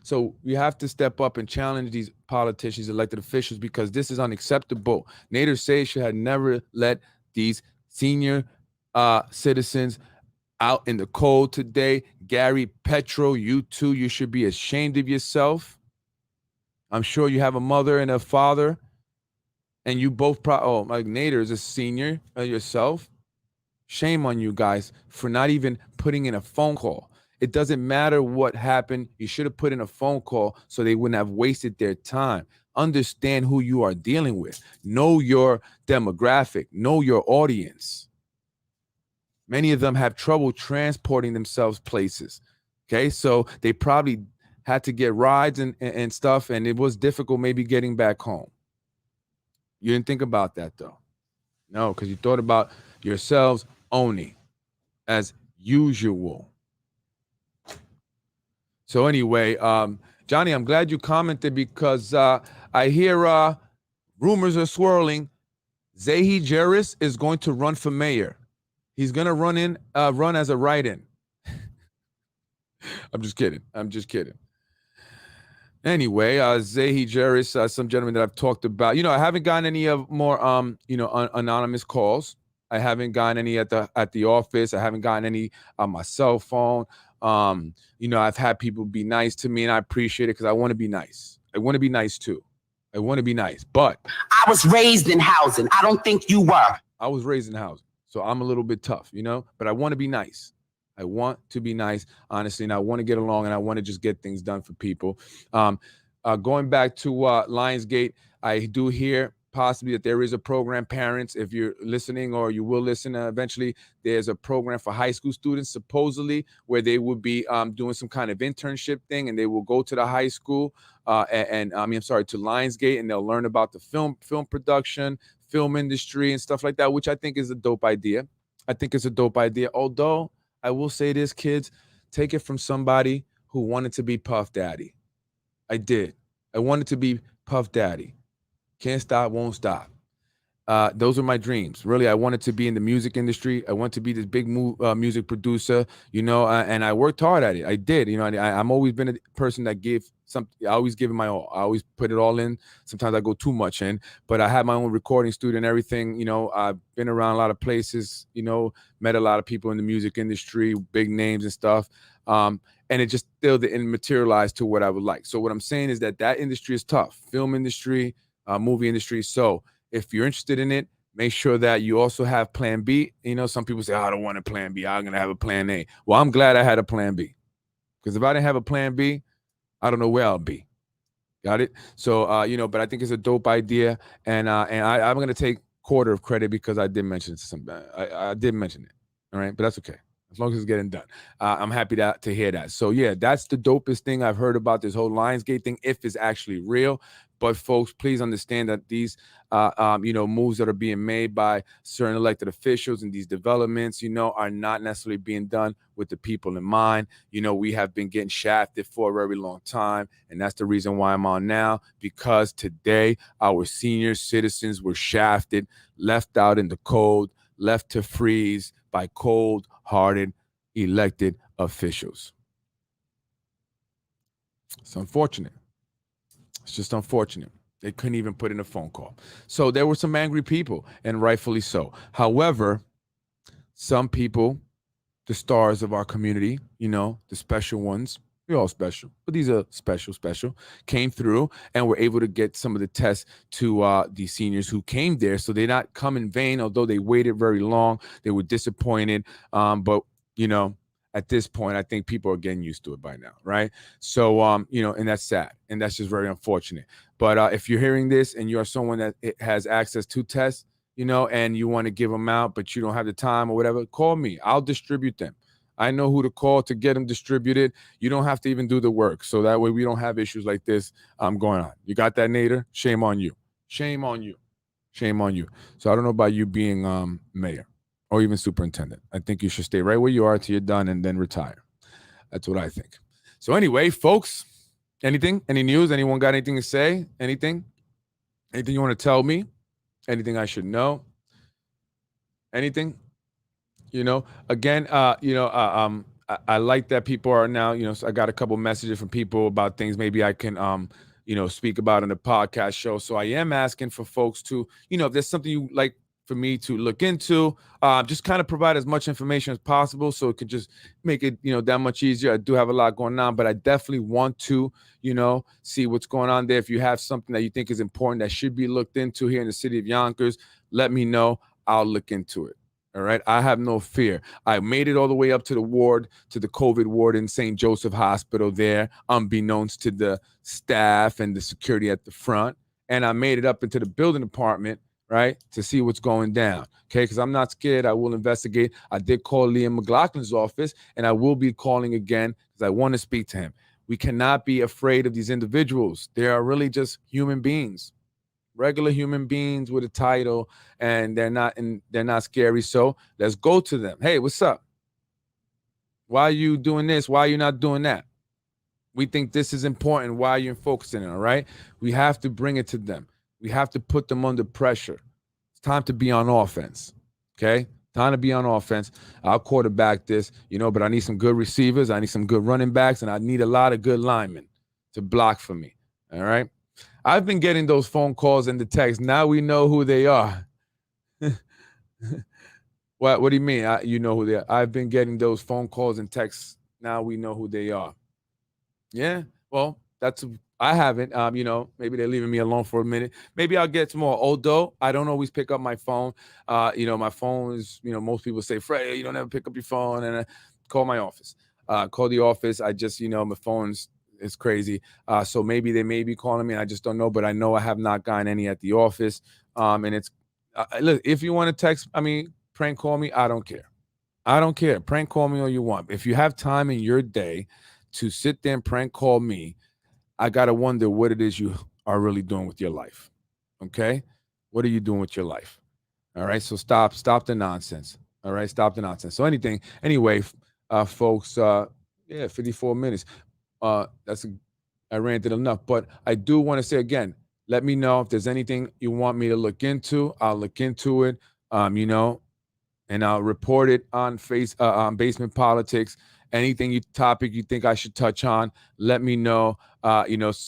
So we have to step up and challenge these politicians, elected officials, because this is unacceptable. Nader Say should have never let these senior citizens out in the cold today. Gary Petro, you too, you should be ashamed of yourself. I'm sure you have a mother and a father, and you both like Nader is a senior yourself. Shame on you guys for not even putting in a phone call. It doesn't matter what happened. You should have put in a phone call so they wouldn't have wasted their time. Understand who you are dealing with. Know your demographic. Know your audience. Many of them have trouble transporting themselves places. Okay, so they probably had to get rides and stuff, and it was difficult maybe getting back home. You didn't think about that, though. No, because you thought about yourselves only, as usual. So anyway, Johnny, I'm glad you commented, because I hear rumors are swirling. Zahi Jeris is going to run for mayor. He's going to run as a write-in. I'm just kidding. Anyway, Zahi Jeris, some gentleman that I've talked about. I haven't gotten any of more anonymous calls. I haven't gotten any at the office. I haven't gotten any on my cell phone. I've had people be nice to me, and I appreciate it, because I want to be nice. I want to be nice too. I want to be nice, but I was raised in housing. I don't think you were. I was raised in housing, so I'm a little bit tough, but I want to be nice. I want to be nice, honestly, and I want to get along, and I want to just get things done for people. Going back to Lionsgate, I do hear possibly that there is a program, parents, if you're listening, or you will listen eventually, there's a program for high school students, supposedly, where they would be doing some kind of internship thing, and they will go to the high school to Lionsgate, and they'll learn about the film production, film industry, and stuff like that, which I think is a dope idea. Although I will say this, kids, take it from somebody who wanted to be Puff Daddy. I did. I wanted to be Puff Daddy. Can't stop, won't stop. Those are my dreams. Really, I wanted to be in the music industry. I want to be this big music producer, and I worked hard at it. I did, I'm always been a person that gave something. I always give it my all. I always put it all in. Sometimes I go too much in, but I had my own recording studio and everything. I've been around a lot of places, met a lot of people in the music industry, big names and stuff. And it just still didn't materialize to what I would like. So what I'm saying is that industry is tough. Film industry, movie industry. So if you're interested in it, Make sure that you also have plan B. You know, some people say, oh, I don't want a plan B. I'm going to have a plan A. Well, I'm glad I had a plan B, because if I didn't have a plan B, I don't know where I'll be. Got it? So, but I think it's a dope idea. I'm going to take quarter of credit because I did mention some. I did mention it. All right. But that's okay. As long as it's getting done. I'm happy to hear that. So, yeah, that's the dopest thing I've heard about this whole Lionsgate thing, if it's actually real. But folks, please understand that these, moves that are being made by certain elected officials and these developments, are not necessarily being done with the people in mind. We have been getting shafted for a very long time, and that's the reason why I'm on now, because today our senior citizens were shafted, left out in the cold, left to freeze by cold-hearted elected officials. It's unfortunate. It's just unfortunate. They couldn't even put in a phone call. So there were some angry people, and rightfully so. However, some people, the stars of our community, the special ones, we're all special, but these are special, came through and were able to get some of the tests to the seniors who came there. So they not come in vain, although they waited very long. They were disappointed. But, at this point, I think people are getting used to it by now, right? So, and that's sad, and that's just very unfortunate. But if you're hearing this and you are someone that has access to tests, and you want to give them out, but you don't have the time or whatever, call me. I'll distribute them. I know who to call to get them distributed. You don't have to even do the work. So that way we don't have issues like this going on. You got that, Nader? Shame on you. Shame on you. Shame on you. So I don't know about you being mayor or even superintendent. I think you should stay right where you are till you're done and then retire. That's what I think. So anyway, folks, anything? Any news? Anyone got anything to say? Anything? Anything you want to tell me? Anything I should know? Anything? Again, I like that people are now, so I got a couple messages from people about things maybe I can, speak about in the podcast show. So I am asking for folks to, if there's something you like for me to look into, just kind of provide as much information as possible so it could just make it, that much easier. I do have a lot going on, but I definitely want to, see what's going on there. If you have something that you think is important that should be looked into here in the city of Yonkers, let me know. I'll look into it. All right. I have no fear. I made it all the way up to the ward, to the COVID ward in St. Joseph Hospital there, unbeknownst to the staff and the security at the front. And I made it up into the building department, right, to see what's going down. Okay. Because I'm not scared. I will investigate. I did call Liam McLaughlin's office, and I will be calling again because I want to speak to him. We cannot be afraid of these individuals. They are really just human beings. Regular human beings with a title, and they're not scary. So let's go to them. Hey, what's up? Why are you doing this? Why are you not doing that? We think this is important. Why are you focusing on it? All right. We have to bring it to them. We have to put them under pressure. It's time to be on offense. Okay. Time to be on offense. I'll quarterback this, but I need some good receivers. I need some good running backs, and I need a lot of good linemen to block for me. All right. I've been getting those phone calls and the text. Now we know who they are. What do you mean? You know who they are? I've been getting those phone calls and texts. Now we know who they are. Yeah. Well, I haven't. Maybe they're leaving me alone for a minute. Maybe I'll get some more. Although I don't always pick up my phone. My phone is, most people say, Fred, you don't ever pick up your phone. And I call my office. Call the office. I just, my phone's it's crazy. So maybe they may be calling me. I just don't know, but I know I have not gotten any at the office. And it's look, if you want to prank call me. I don't care. I don't care. Prank call me all you want. If you have time in your day to sit there and prank call me, I got to wonder what it is you are really doing with your life. Okay. What are you doing with your life? All right. So stop the nonsense. All right. Stop the nonsense. So anyway, folks, 54 minutes. I ranted enough, but I do want to say again, let me know if there's anything you want me to look into. I'll look into it, and I'll report it on on Basement Politics. Anything topic you think I should touch on, let me know. I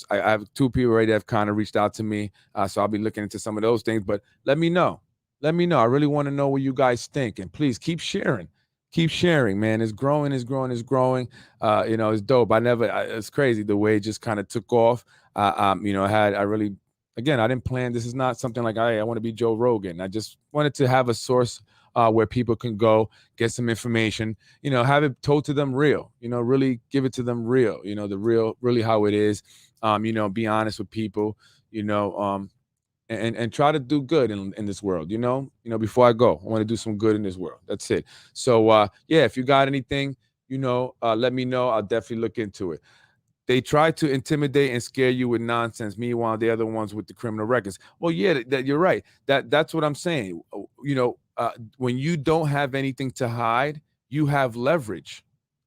have two people already that have kind of reached out to me, so I'll be looking into some of those things. But let me know. Let me know. I really want to know what you guys think, and please keep sharing. Keep sharing, man. It's growing. It's dope. It's crazy the way it just kind of took off. I really Again, I didn't plan. This is not something like I want to be Joe Rogan. I just wanted to have a source where people can go get some information. Have it told to them real. Really give it to them real. The real, really how it is. Be honest with people. And try to do good in this world. Before I go, I want to do some good in this world. That's it. So yeah, if you got anything, let me know. I'll definitely look into it. They try to intimidate and scare you with nonsense. Meanwhile, the other ones with the criminal records. Well, yeah, that you're right. That's what I'm saying. When you don't have anything to hide, you have leverage.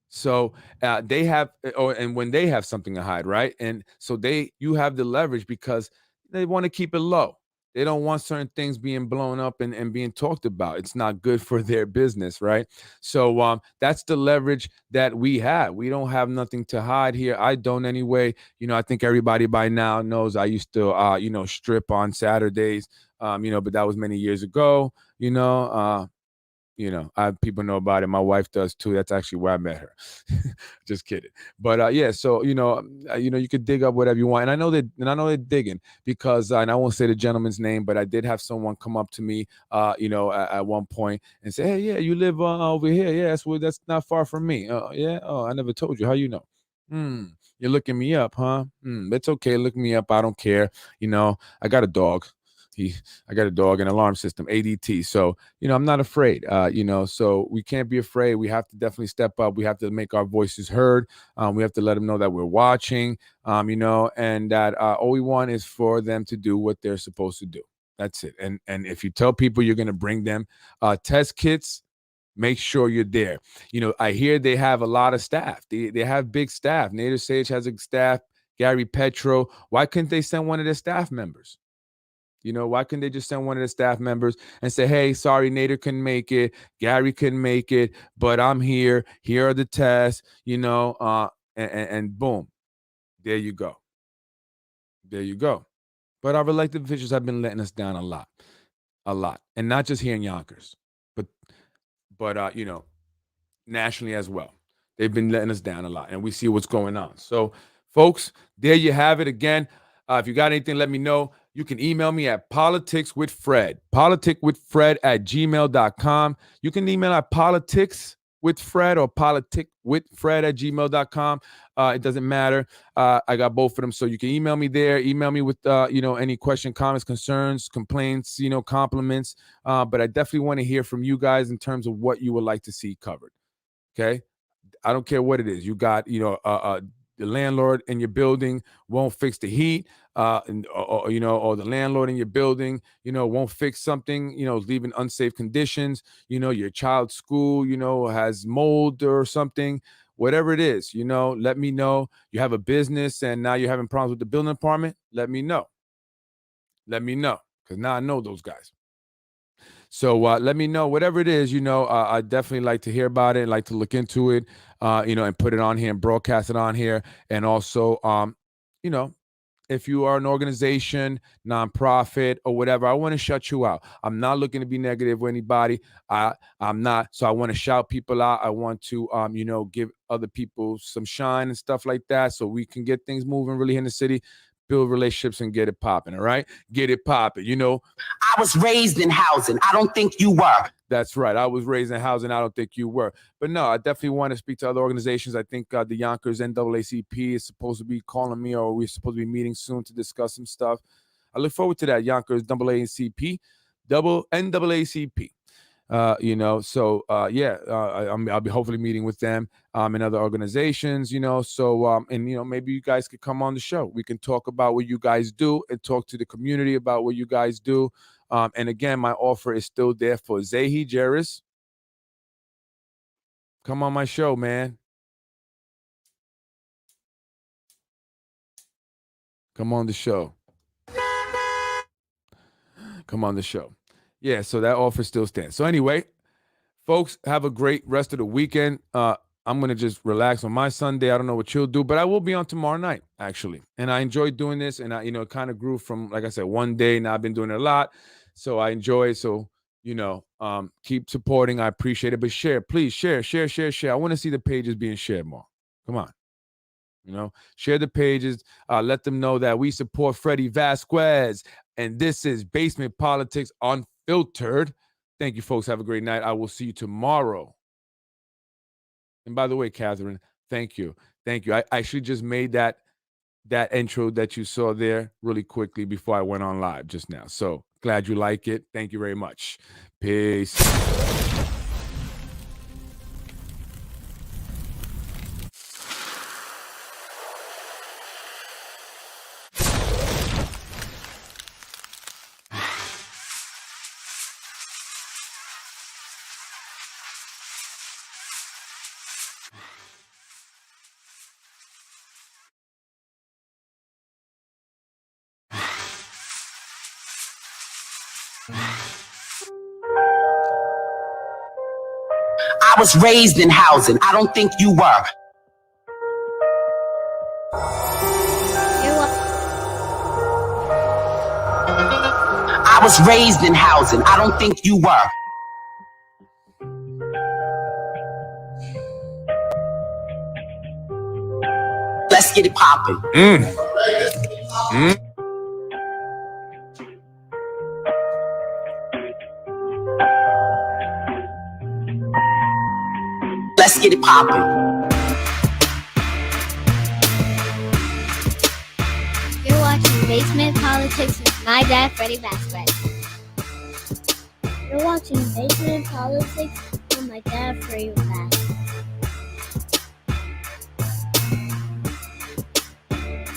So they have, and when they have something to hide, right? And so you have the leverage because they want to keep it low. They don't want certain things being blown up and being talked about. It's not good for their business, right? So that's the leverage that we have. We don't have nothing to hide here. I don't anyway. I think everybody by now knows I used to, strip on Saturdays, but that was many years ago, people know about it. My wife does too. That's actually where I met her. Just kidding. But yeah, so you could dig up whatever you want, and I know they're digging because, and I won't say the gentleman's name, but I did have someone come up to me, at one point and say, "Hey, yeah, you live over here? Yeah, that's not far from me. Yeah. Oh, I never told you. How you know? Hmm. You're looking me up, huh? It's okay. Look me up. I don't care. I got a dog. I got a dog, an alarm system, ADT. So, I'm not afraid, so we can't be afraid. We have to definitely step up. We have to make our voices heard. We have to let them know that we're watching, and that all we want is for them to do what they're supposed to do. That's it. And if you tell people you're going to bring them test kits, make sure you're there. I hear they have a lot of staff. They have big staff. Native Sage has a staff, Gary Petro. Why couldn't they send one of their staff members? Why couldn't they just send one of the staff members and say, hey, sorry, Nader couldn't make it, Gary couldn't make it, but I'm here. Here are the tests, and boom, there you go. There you go. But our elected officials have been letting us down a lot. And not just here in Yonkers, but nationally as well. They've been letting us down a lot, and we see what's going on. So, folks, there you have it again. If you got anything, let me know. You can email me at politicswithfred, politicwithfred@gmail.com. You can email at politicswithfred or politicwithfred@gmail.com. It doesn't matter. I got both of them. So you can email me there. Email me with, any question, comments, concerns, complaints, compliments. But I definitely want to hear from you guys in terms of what you would like to see covered. Okay. I don't care what it is. You got, the landlord in your building won't fix the heat, or the landlord in your building, won't fix something, leaving unsafe conditions, your child's school, has mold or something, whatever it is, let me know. You have a business and now you're having problems with the building department. Let me know. Because now I know those guys. So let me know, whatever it is, I definitely like to hear about it, like to look into it, and put it on here and broadcast it on here. And also, if you are an organization, nonprofit, or whatever, I want to shut you out. I'm not looking to be negative with anybody. I'm not. So I want to shout people out. I want to, give other people some shine and stuff like that so we can get things moving really in the city, build relationships and get it popping. All right. Get it popping. I was raised in housing. I don't think you were. That's right. I was raised in housing. I don't think you were. But no, I definitely want to speak to other organizations. I think the Yonkers NAACP is supposed to be calling me, or we're supposed to be meeting soon to discuss some stuff. I look forward to that. Yonkers NAACP, NAACP. I'll be hopefully meeting with them and other organizations, and maybe you guys could come on the show. We can talk about what you guys do and talk to the community about what you guys do. And again, my offer is still there for Zahi Jerris. Come on my show, man. Come on the show. Come on the show. Yeah, so that offer still stands. So anyway, folks, have a great rest of the weekend. I'm going to just relax on my Sunday. I don't know what you'll do, but I will be on tomorrow night, actually. And I enjoyed doing this. And it kind of grew from, like I said, one day. Now I've been doing it a lot. So I enjoy it. So, keep supporting. I appreciate it. But share, please share. I want to see the pages being shared more. Come on. Share the pages. Let them know that we support Freddie Vasquez. And this is Basement Politics Unfiltered. Thank you, folks. Have a great night. I will see you tomorrow. And by the way, Catherine, thank you. Thank you. I actually just made that intro that you saw there really quickly before I went on live just now. So glad you like it. Thank you very much. Peace. I was raised in housing. I don't think you were. I was raised in housing. I don't think you were. Let's get it poppin'. Let's get it poppin'. You're watching Basement Politics with my dad, Freddie Vasquez. You're watching Basement Politics with my dad, Freddie Vasquez.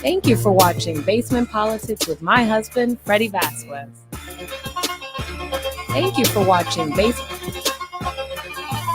Thank you for watching Basement Politics with my husband, Freddie Vasquez. Thank you for watching Basement